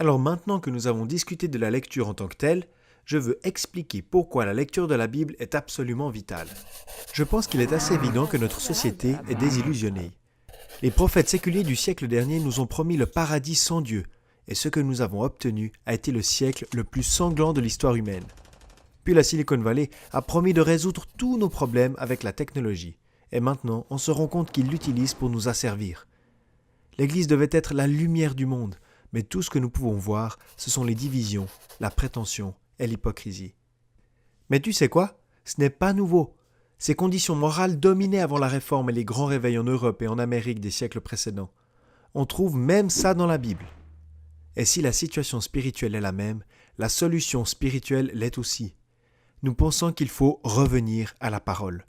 Alors maintenant que nous avons discuté de la lecture en tant que telle, je veux expliquer pourquoi la lecture de la Bible est absolument vitale. Je pense qu'il est assez évident que notre société est désillusionnée. Les prophètes séculiers du siècle dernier nous ont promis le paradis sans Dieu, et ce que nous avons obtenu a été le siècle le plus sanglant de l'histoire humaine. Puis la Silicon Valley a promis de résoudre tous nos problèmes avec la technologie, et maintenant on se rend compte qu'ils l'utilisent pour nous asservir. L'Église devait être la lumière du monde, mais tout ce que nous pouvons voir, ce sont les divisions, la prétention et l'hypocrisie. Mais tu sais quoi? Ce n'est pas nouveau. Ces conditions morales dominaient avant la Réforme et les grands réveils en Europe et en Amérique des siècles précédents. On trouve même ça dans la Bible. Et si la situation spirituelle est la même, la solution spirituelle l'est aussi. Nous pensons qu'il faut revenir à la parole.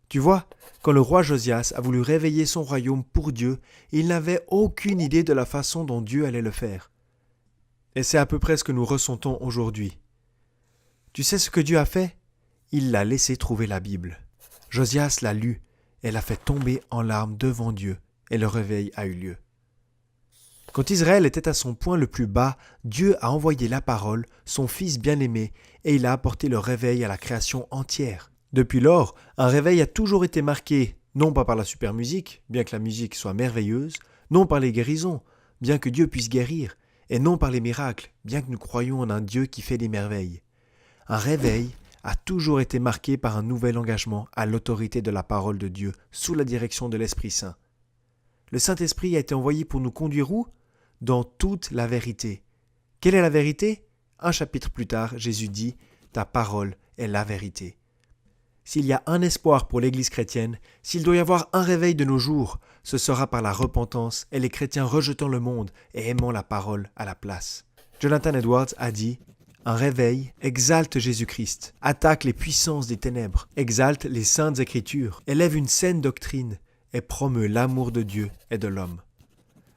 Tu vois, quand le roi Josias a voulu réveiller son royaume pour Dieu, il n'avait aucune idée de la façon dont Dieu allait le faire. Et c'est à peu près ce que nous ressentons aujourd'hui. Tu sais ce que Dieu a fait? Il l'a laissé trouver la Bible. Josias l'a lue et l'a fait tomber en larmes devant Dieu, et le réveil a eu lieu. Quand Israël était à son point le plus bas, Dieu a envoyé la parole, son Fils bien-aimé, et il a apporté le réveil à la création entière. Depuis lors, un réveil a toujours été marqué, non pas par la super musique, bien que la musique soit merveilleuse, non par les guérisons, bien que Dieu puisse guérir, et non par les miracles, bien que nous croyions en un Dieu qui fait des merveilles. Un réveil a toujours été marqué par un nouvel engagement à l'autorité de la parole de Dieu, sous la direction de l'Esprit Saint. Le Saint-Esprit a été envoyé pour nous conduire où? Dans toute la vérité. Quelle est la vérité? Un chapitre plus tard, Jésus dit « Ta parole est la vérité ». S'il y a un espoir pour l'Église chrétienne, s'il doit y avoir un réveil de nos jours, ce sera par la repentance et les chrétiens rejetant le monde et aimant la parole à la place. Jonathan Edwards a dit « Un réveil exalte Jésus-Christ, attaque les puissances des ténèbres, exalte les saintes écritures, élève une saine doctrine et promeut l'amour de Dieu et de l'homme. »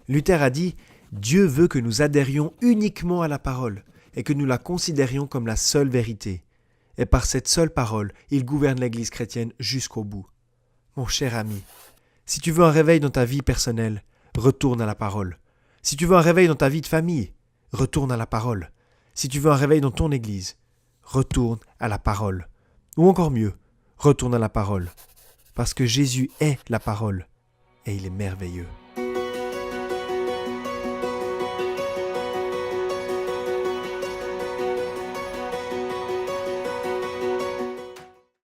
Luther a dit « Dieu veut que nous adhérions uniquement à la parole et que nous la considérions comme la seule vérité. Et par cette seule parole, il gouverne l'Église chrétienne jusqu'au bout. » Mon cher ami, si tu veux un réveil dans ta vie personnelle, retourne à la parole. Si tu veux un réveil dans ta vie de famille, retourne à la parole. Si tu veux un réveil dans ton Église, retourne à la parole. Ou encore mieux, retourne à la parole. Parce que Jésus est la parole et il est merveilleux.